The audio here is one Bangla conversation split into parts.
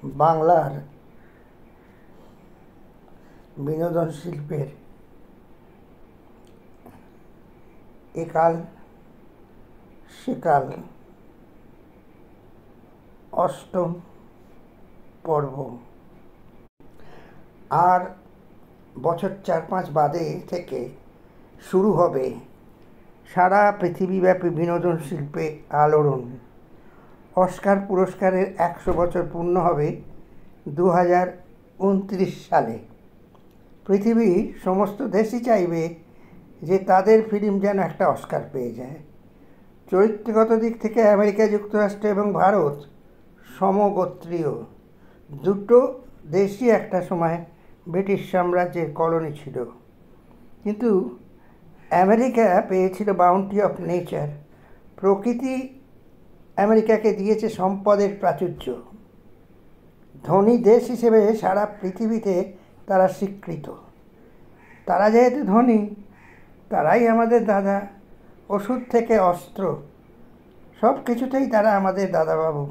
বাংলার বিনোদন শিল্পের একাল সেকাল অষ্টম পর্ব। আর বছর 4-5 বাদে থেকে শুরু হবে সারা পৃথিবীব্যাপী বিনোদন শিল্পে আলোড়ন। অস্কার পুরস্কারের 100 বছর পূর্ণ হবে 2029 সালে। পৃথিবীর সমস্ত দেশই চাইবে যে তাদের ফিল্ম যেন একটা অস্কার পেয়ে যায়। চরিত্রগত দিক থেকে আমেরিকা যুক্তরাষ্ট্র এবং ভারত সমগোত্রীয়। দুটো দেশই একটা সময় ব্রিটিশ সাম্রাজ্যের কলোনি ছিল, কিন্তু আমেরিকা পেয়েছিল বাউন্টি অফ নেচার। প্রকৃতি আমেরিকাকে দিয়েছে সম্পদের প্রাচুর্য। ধনী দেশ হিসেবে সারা পৃথিবীতে তারা স্বীকৃত। তারা যেহেতু ধনী, তারাই আমাদের দাদা। ওষুধ থেকে অস্ত্র, সব কিছুতেই তারা আমাদের দাদাবাবু।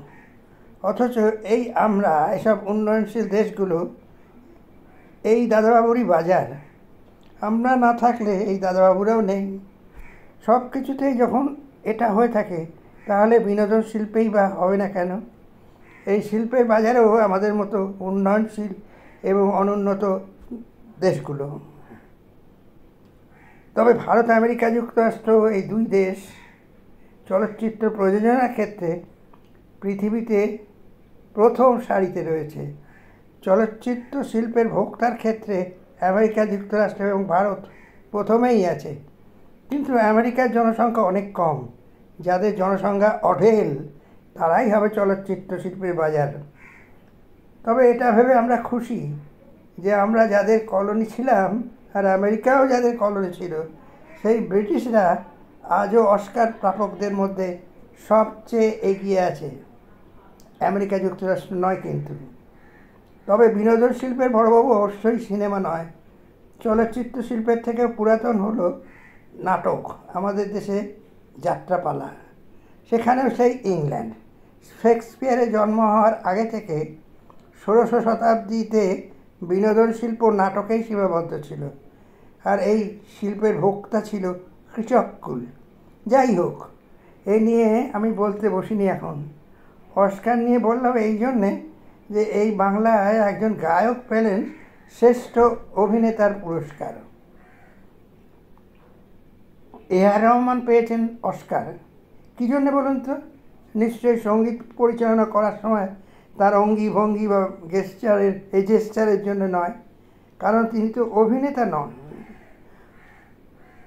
অথচ এই আমরা এসব উন্নয়নশীল দেশগুলো এই দাদাবাবুরই বাজার। আমরা না থাকলে এই দাদাবাবুরাও নেই। সব কিছুতেই যখন এটা হয়ে থাকে, তাহলে বিনোদন শিল্পেই বা হবে না কেন? এই শিল্পের বাজারেও আমাদের মতো উন্নয়নশীল এবং অনুন্নত দেশগুলো। তবে ভারত আমেরিকা যুক্তরাষ্ট্র এই দুই দেশ চলচ্চিত্র প্রযোজনার ক্ষেত্রে পৃথিবীতে প্রথম সারিতে রয়েছে। চলচ্চিত্র শিল্পের ভোক্তার ক্ষেত্রে আমেরিকা যুক্তরাষ্ট্র এবং ভারত প্রথমেই আছে। কিন্তু আমেরিকার জনসংখ্যা অনেক কম। যাদের জনসংখ্যা অঢেল, তারাই হবে চলচ্চিত্র শিল্পের বাজার। তবে এটা ভেবে আমরা খুশি যে আমরা যাদের কলোনি ছিলাম, আর আমেরিকাও যাদের কলোনি ছিল, সেই ব্রিটিশরা আজও অস্কার প্রাপকদের মধ্যে সবচেয়ে এগিয়ে আছে। আমেরিকা যুক্তরাষ্ট্র নয় কিন্তু। তবে বিনোদন শিল্পের বড়বাবু অবশ্যই সিনেমা নয়। চলচ্চিত্র শিল্পের থেকেও পুরাতন হলো নাটক। আমাদের দেশে যাত্রাপালা, সেখানেও সেই ইংল্যান্ড। শেক্সপিয়ারের জন্ম হওয়ার আগে থেকে 16শো শতাব্দীতে বিনোদন শিল্প নাটকেই সীমাবদ্ধ ছিল, আর এই শিল্পের ভোক্তা ছিল কৃষককুল। যাই হোক, এ নিয়ে আমি বলতে বসিনি এখন। অস্কার নিয়ে বললাম এই জন্যে যে এই বাংলায় একজন গায়ক পেলেন শ্রেষ্ঠ অভিনেতার পুরস্কার। A.R. রহমান পেয়েছেন অস্কার। কী জন্যে বলুন তো? নিশ্চয়ই সঙ্গীত পরিচালনা করার সময় তার অঙ্গি ভঙ্গি বা জেস্চারের জন্য নয়, কারণ তিনি তো অভিনেতা নন।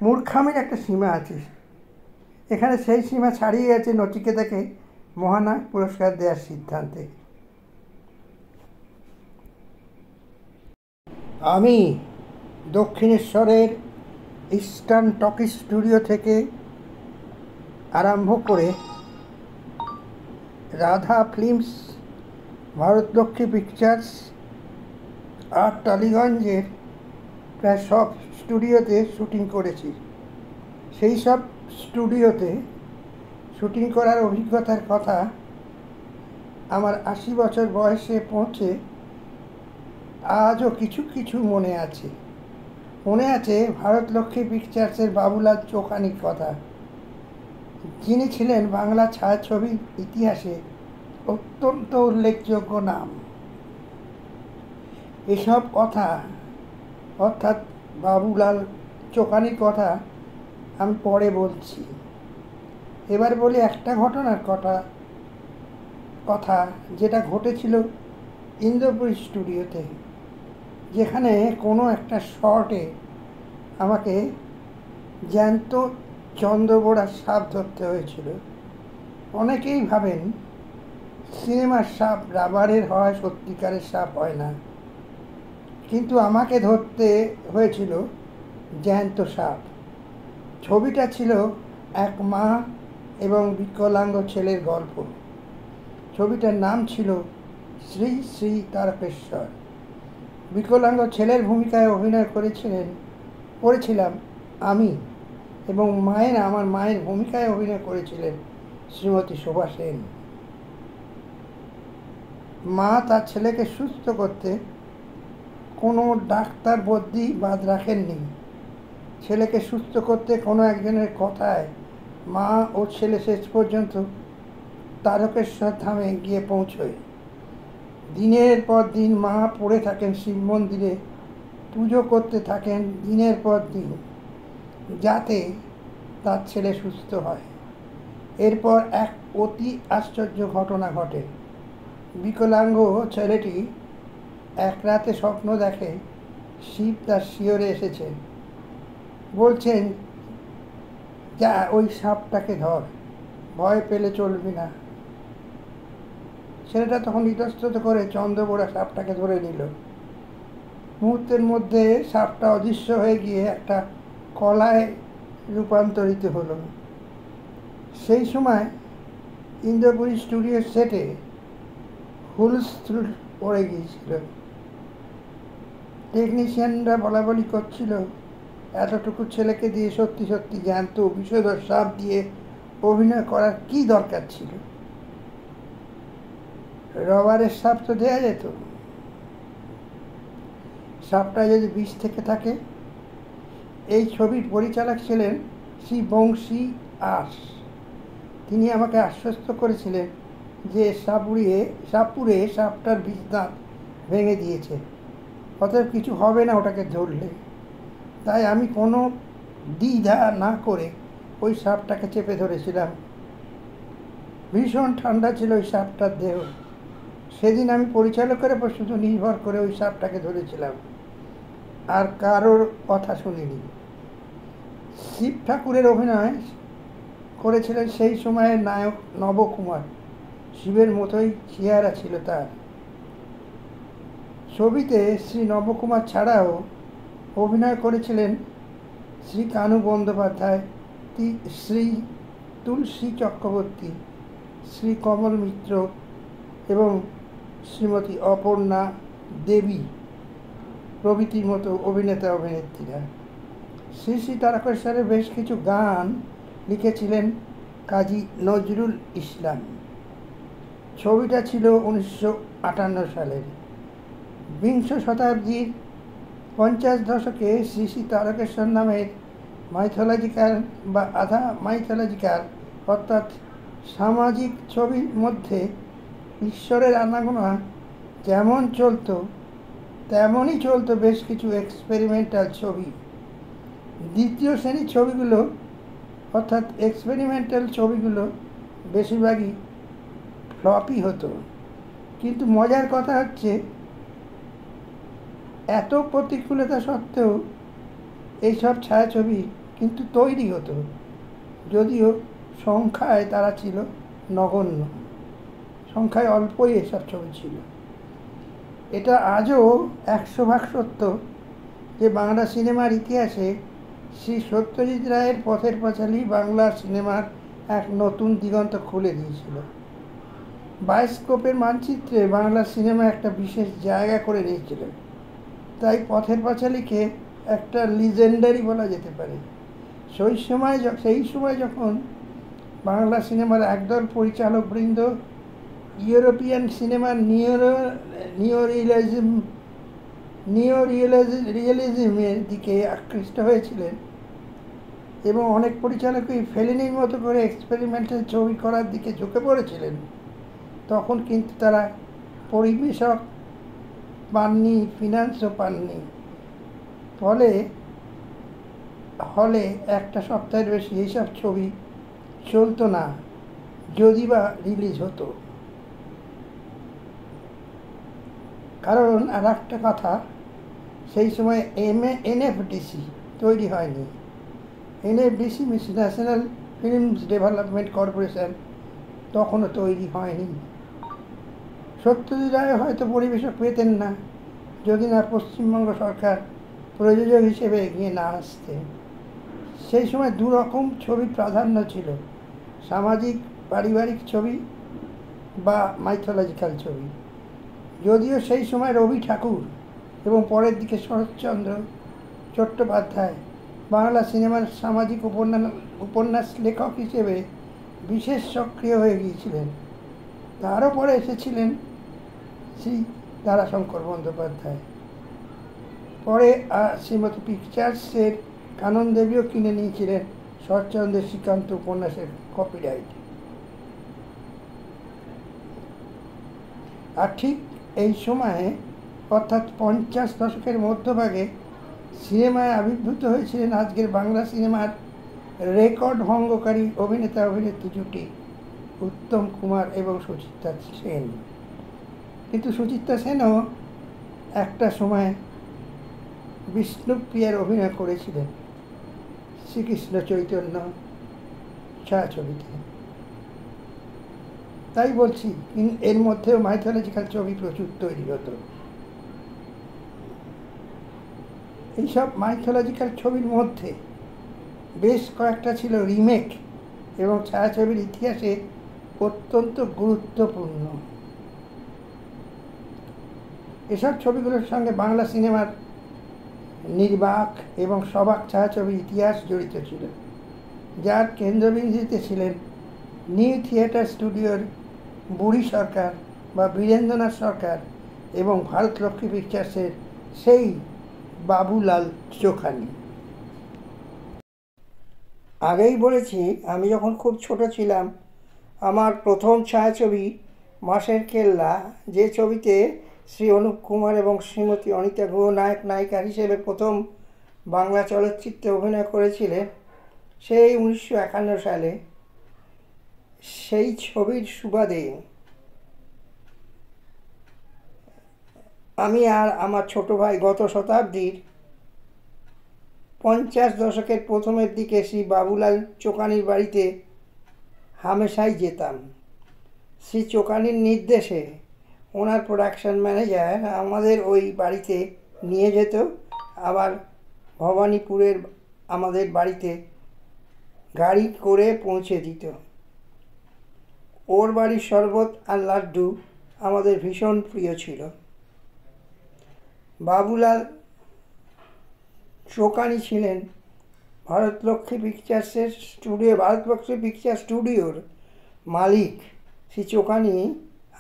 মূর্খামির একটা সীমা আছে। এখানে সেই সীমা ছাড়িয়ে গেছে নচিকেতাকে মহানায়ক পুরস্কার দেওয়ার সিদ্ধান্তে। আমি দক্ষিণেশ্বরের ইস্টার্ন টকিজ স্টুডিও থেকে আরম্ভ করে রাধা ফিল্মস, ভারতলক্ষ্মী পিকচার্স আর টালিগঞ্জের প্রায় সব স্টুডিওতে শুটিং করেছি। সেই সব স্টুডিওতে শুটিং করার অভিজ্ঞতার কথা আমার 80 বছর বয়সে পৌঁছে আজও কিছু কিছু মনে আছে। মনে আছে ভারতলক্ষ্মী পিকচার্সের বাবুলাল চোখানির কথা, যিনি ছিলেন বাংলা ছায়াছবির ইতিহাসে অত্যন্ত উল্লেখযোগ্য নাম। এসব কথা, অর্থাৎ বাবুলাল চোখানির কথা আমি পরে বলছি। এবার বলি একটা ঘটনার কথা যেটা ঘটেছিল ইন্দ্রপুরী স্টুডিওতে, যেখানে কোনো একটা শর্টে আমাকে জ্যান্ত চন্দ্রবোড়ার সাপ ধরতে হয়েছিল। অনেকেই ভাবেন সিনেমার সাপ রাবারের হয়, সত্যিকারের সাপ হয় না, কিন্তু আমাকে ধরতে হয়েছিল জ্যান্ত সাপ। ছবিটা ছিল এক মা এবং বিকলাঙ্গ ছেলের গল্প। ছবিটার নাম ছিল শ্রী শ্রী তারকেশ্বর। বিকলাঙ্গ ছেলের ভূমিকায় অভিনয় করেছিলাম আমি, এবং আমার মায়ের ভূমিকায় অভিনয় করেছিলেন শ্রীমতী শোভা সেন। মা তার ছেলেকে সুস্থ করতে কোনো ডাক্তার বদ্যি বাদ রাখেননি। ছেলেকে সুস্থ করতে কোনো একজনের কথায় মা ও ছেলে শেষ পর্যন্ত তারকেশ্বর ধামে গিয়ে পৌঁছয়। দিনের পর দিন মা পড়ে থাকেন শিব মন্দিরে, পুজো করতে থাকেন দিনের পর দিন, যাতে তার ছেলে সুস্থ হয়। এরপর এক অতি আশ্চর্য ঘটনা ঘটে। বিকলাঙ্গ ছেলেটি এক রাতে স্বপ্ন দেখে শিব তার শিয়রে এসেছে, বলছেন, যা ওই সাপটাকে ধর, ভয় পেলে চলবি না। ছেলেটা তখন ইতস্তত করে চন্দ্রবোড়া সাপটাকে ধরে নিল। মুহূর্তের মধ্যে সাপটা অদৃশ্য হয়ে গিয়ে একটা কলায় রূপান্তরিত হলো। সেই সময় ইন্দ্রপুরী স্টুডিওর সেটে হুলস্থুল পড়ে গিয়েছিল। টেকনিশিয়ানরা বলাবলি করছিল, এতটুকু ছেলেকে দিয়ে সত্যি সত্যি জ্যান্ত বিষধর সাপ দিয়ে অভিনয় করার কি দরকার ছিল? রবারের সাপ তো দেয়া যেত। সাপটা যদি বিষ থেকে থাকে। এই ছবির পরিচালক ছিলেন শ্রী বংশী আস। তিনি আমাকে আশ্বস্ত করেছিলেন যে সাপুরে সাপটার বিষ দাঁত ভেঙে দিয়েছে, অতএব কিছু হবে না ওটাকে ধরলে। তাই আমি কোনো দ্বিধা না করে ওই সাপটাকে চেপে ধরেছিলাম। ভীষণ ঠান্ডা ছিল ওই সাপটার দেহ। সেদিন আমি পরিচালকের উপর শুধু নির্ভর করে ওই সাপটাকে ধরেছিলাম, আর কারোর কথা শুনিনি। শিব ঠাকুরের অভিনয় করেছিলেন সেই সময়ের নায়ক নবকুমার। শিবের মতোই চেহারা ছিল তার। ছবিতে শ্রী নবকুমার ছাড়াও অভিনয় করেছিলেন শ্রী কানু বন্দ্যোপাধ্যায়, শ্রী তুলসী চক্রবর্তী, শ্রী কমল মিত্র এবং শ্রীমতী অপর্ণা দেবী প্রভৃতির মতো অভিনেতা অভিনেত্রীরা। শ্রী শ্রী তারকেশ্বরের বেশ কিছু গান লিখেছিলেন কাজী নজরুল ইসলাম। ছবিটা ছিল 1958 সালের। বিংশ শতাব্দীর 50 দশকে শ্রী শ্রী তারকেশ্বর নামের মাইথোলজিক্যাল বা আধা মাইথোলজিক্যাল অর্থাৎ সামাজিক ছবির মধ্যে ঈশ্বরের আনাগোনা যেমন চলতো, তেমনই চলতো বেশ কিছু এক্সপেরিমেন্টাল ছবি। দ্বিতীয় শ্রেণীর ছবিগুলো অর্থাৎ এক্সপেরিমেন্টাল ছবিগুলো বেশিরভাগই ফ্লপই হতো। কিন্তু মজার কথা হচ্ছে, এত প্রতিকূলতা সত্ত্বেও এইসব ছায়াছবি কিন্তু তৈরি হতো, যদিও সংখ্যায় তারা ছিল নগণ্য। সংখ্যায় অল্পই এসব ছবি ছিল। এটা আজও 100% সত্য যে বাংলা সিনেমার ইতিহাসে শ্রী সত্যজিৎ রায়ের পথের পাঁচালী বাংলা সিনেমার এক নতুন দিগন্ত খুলে দিয়েছিল। বায়োস্কোপের মানচিত্রে বাংলা সিনেমা একটা বিশেষ জায়গা করে নিয়েছিল। তাই পথের পাঁচালীকে একটা লিজেন্ডারি বলা যেতে পারে। সেই সময় যখন বাংলা সিনেমার একদল পরিচালকবৃন্দ ইউরোপিয়ান সিনেমার নিওরিয়েলিজমের দিকে আকৃষ্ট হয়েছিলেন এবং অনেক পরিচালকই ফেলিনির মতো করে এক্সপেরিমেন্টাল ছবি করার দিকে ঝুঁকে পড়েছিলেন, তখন কিন্তু তারা পরিবেশক পাননি, ফিনান্সও পাননি। ফলে হলে একটা সপ্তাহের বেশি এইসব ছবি চলতো না, যদি বা রিলিজ হতো। কারণ আর একটা কথা, সেই সময় এনএফডিসি তৈরি হয়নি। NFDC means National Films Development Corporation তখনও তৈরি হয়নি। সত্যজিৎ রায় হয়তো পরিবেশক পেতেন না, যদি না পশ্চিমবঙ্গ সরকার প্রযোজক হিসেবে এগিয়ে না আসতে। সেই সময় দুরকম ছবির প্রাধান্য ছিল, সামাজিক পারিবারিক ছবি বা মাইথোলজিক্যাল ছবি। যদিও সেই সময় রবি ঠাকুর এবং পরের দিকে শরৎচন্দ্র চট্টোপাধ্যায় বাংলা সিনেমার সামাজিক উপন্যাস লেখক হিসেবে বিশেষ সক্রিয় হয়ে গিয়েছিলেন। তারও পরে এসেছিলেন শ্রী তারাশঙ্কর বন্দ্যোপাধ্যায়। পরে শ্রীমতী পিকচার্সের কানন দেবীও কিনে নিয়েছিলেন শরৎচন্দ্রের শ্রীকান্ত উপন্যাসের কপিরাইট। আর ঠিক এই সময়ে অর্থাৎ 50 দশকের মধ্যভাগে সিনেমায় আবির্ভূত হয়েছিলেন আজকের বাংলা সিনেমার রেকর্ড ভঙ্গকারী অভিনেতা অভিনেত্রী জুটি উত্তম কুমার এবং সুচিত্রা সেন। কিন্তু সুচিত্রা সেনও একটা সময় বিষ্ণুপ্রিয়ার অভিনয় করেছিলেন শ্রীকৃষ্ণ চৈতন্য ছায়াছবিতে। তাই বলছি, এর মধ্যেও মাইথোলজিক্যাল ছবি প্রচুর তৈরি হতো। এইসব মাইথোলজিক্যাল ছবির মধ্যে বেশ কয়েকটা ছিল রিমেক এবং ছায়াছবির ইতিহাসে অত্যন্ত গুরুত্বপূর্ণ। এসব ছবিগুলোর সঙ্গে বাংলা সিনেমার নির্বাক এবং সবাক ছায়াছবির ইতিহাস জড়িত ছিল, যার কেন্দ্রবিন্দুতে ছিলেন নিউ থিয়েটার স্টুডিওর বুড়ি সরকার বা বীরেন্দ্রনাথ সরকার এবং ভারতলক্ষ্মী পিকচার্সের সেই বাবুলাল চোখানি। আগেই বলেছি, আমি যখন খুব ছোট ছিলাম আমার প্রথম ছায়াছবি মাসের কেল্লা, যে ছবিতে শ্রী অনুপ কুমার এবং শ্রীমতী অনিতা গুহ নায়ক নায়িকা হিসেবে প্রথম বাংলা চলচ্চিত্রে অভিনয় করেছিলেন, সেই 1951 সালে। সেই ছবির সুবাদে আমি আর আমার ছোট ভাই গত শতাব্দীর 50 দশকের প্রথমের দিকে শ্রী বাবুলাল চোখানির বাড়িতে হামেশাই যেতাম। শ্রী চোখানির নির্দেশে ওনার প্রোডাকশন ম্যানেজার আমাদের ওই বাড়িতে নিয়ে যেত, আবার ভবানীপুরের আমাদের বাড়িতে গাড়ি করে পৌঁছে দিত। ওর বাড়ির শরবত আর লাড্ডু আমাদের ভীষণ প্রিয় ছিল। বাবুলাল চোখানি ছিলেন ভারতলক্ষ্মী পিকচার স্টুডিওর মালিক। শ্রী চোখানি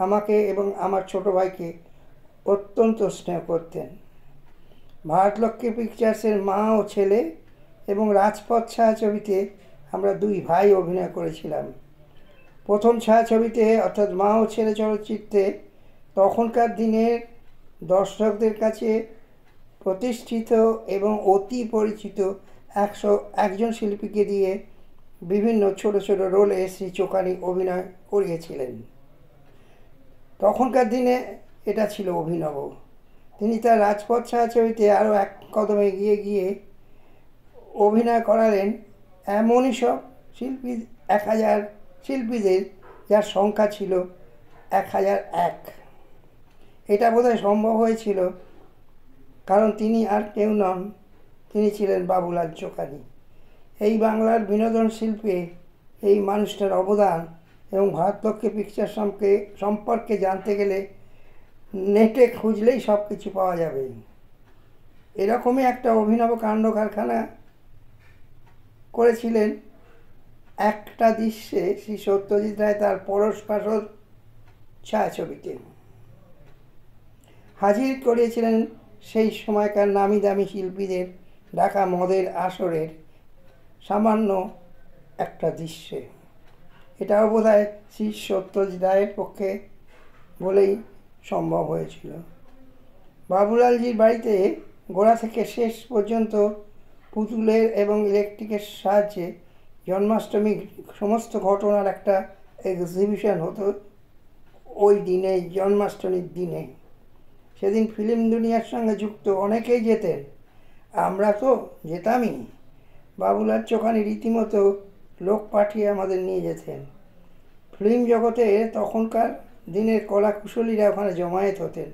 আমাকে এবং আমার ছোট ভাইকে অত্যন্ত স্নেহ করতেন। ভারতলক্ষ্মী পিকচার্সের মা ও ছেলে এবং রাজপথ ছায়াছবিতে আমরা দুই ভাই অভিনয় করেছিলাম। প্রথম ছায়াছবিতে অর্থাৎ মা ও ছেলে চলচ্চিত্রে তখনকার দিনের দর্শকদের কাছে প্রতিষ্ঠিত এবং অতি পরিচিত 101 শিল্পীকে দিয়ে বিভিন্ন ছোট ছোট রোলে শ্রী চোখানি অভিনয় করিয়েছিলেন। তখনকার দিনে এটা ছিল অভিনব। তিনি তার রাজপথ ছায়াছবিতে আরও এক কদম এগিয়ে গিয়ে অভিনয় করালেন এমনই সব 1000 শিল্পীদের, যার সংখ্যা ছিল 1001। এটা বোধহয় সম্ভব হয়েছিল কারণ তিনি আর কেউ নন, তিনি ছিলেন বাবুলাল চোখানি। এই বাংলার বিনোদন শিল্পে এই মানুষটার অবদান এবং ভারতলক্ষ্মী পিকচার সম্পর্কে জানতে গেলে নেটে খুঁজলেই সব কিছু পাওয়া যাবে। এরকমই একটা অভিনব কাণ্ড কারখানা করেছিলেন একটা দৃশ্যে শ্রী সত্যজিৎ রায় তার পরশ পাশর ছায়াছবিতে। হাজির করিয়েছিলেন সেই সময়কার নামি দামি শিল্পীদের ঢাকা মদের আসরের সামান্য একটা দৃশ্যে। এটাও বোধহয় শ্রী সত্যজিৎ রায়ের পক্ষে বলেই সম্ভব হয়েছিল। বাবুলালজির বাড়িতে গোড়া থেকে শেষ পর্যন্ত পুতুলের এবং ইলেকট্রিকের সাহায্যে জন্মাষ্টমীর সমস্ত ঘটনার একটা এক্সিবিশন হতো ওই দিনে, জন্মাষ্টমীর দিনে। সেদিন ফিল্ম দুনিয়ার সঙ্গে যুক্ত অনেকেই যেতেন, আমরা তো যেতামই। বাবুলাল চোখানি রীতিমতো লোক পাঠিয়ে আমাদের নিয়ে যেতেন। ফিল্ম জগতে তখনকার দিনের কলাকুশলীরা ওখানে জমায়েত হতেন।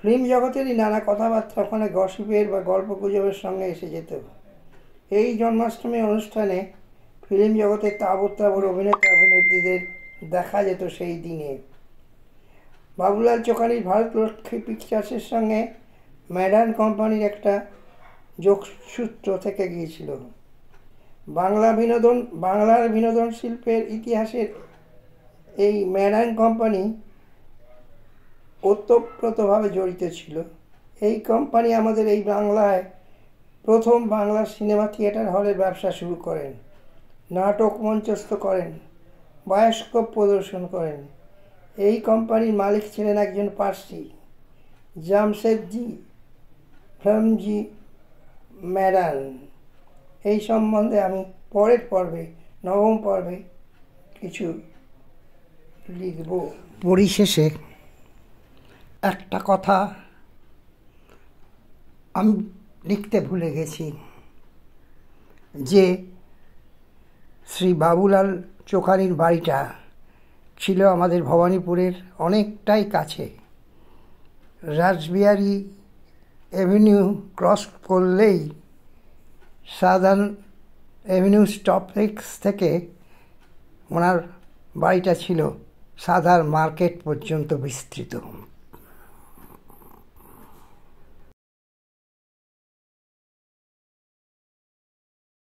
ফিল্ম জগতেরই নানা কথাবার্তা ওখানে গসিপের বা গল্পগুজবের সঙ্গে এসে যেত। এই জন্মাষ্টমী অনুষ্ঠানে ফিল্ম জগতের তাবর তাবর অভিনেতা অভিনেত্রীদের দেখা যেত সেই দিনে। বাবুলাল চোখানির ভারতলক্ষ্মী পিকচার্সের সঙ্গে ম্যাডার্ন কোম্পানির একটা যোগসূত্র থেকে গিয়েছিল। বাংলার বিনোদন শিল্পের ইতিহাসের এই ম্যাডার্ন কোম্পানি ওতপ্রোতভাবে জড়িত ছিল। এই কোম্পানি আমাদের এই বাংলায় প্রথম বাংলা সিনেমা থিয়েটার হলের ব্যবসা শুরু করেন, নাটক মঞ্চস্থ করেন, বায়োস্কোপ প্রদর্শন করেন। এই কোম্পানির মালিক ছিলেন একজন পার্সি, জামশেদজি ফ্রমজি ম্যাডান। এই সম্বন্ধে আমি পরের পর্বে, নবম পর্বে কিছু লিখব। পরিশেষে একটা কথা আমি লিখতে ভুলে গেছি, যে শ্রী বাবুলাল চোখানির বাড়িটা ছিল আমাদের ভবানীপুরের অনেকটাই কাছে। রাসবিহারী অ্যাভিনিউ ক্রস করলেই সাদার্ন অ্যাভিনিউ স্টপেক্স থেকে ওনার বাড়িটা ছিল সাদার মার্কেট পর্যন্ত বিস্তৃত।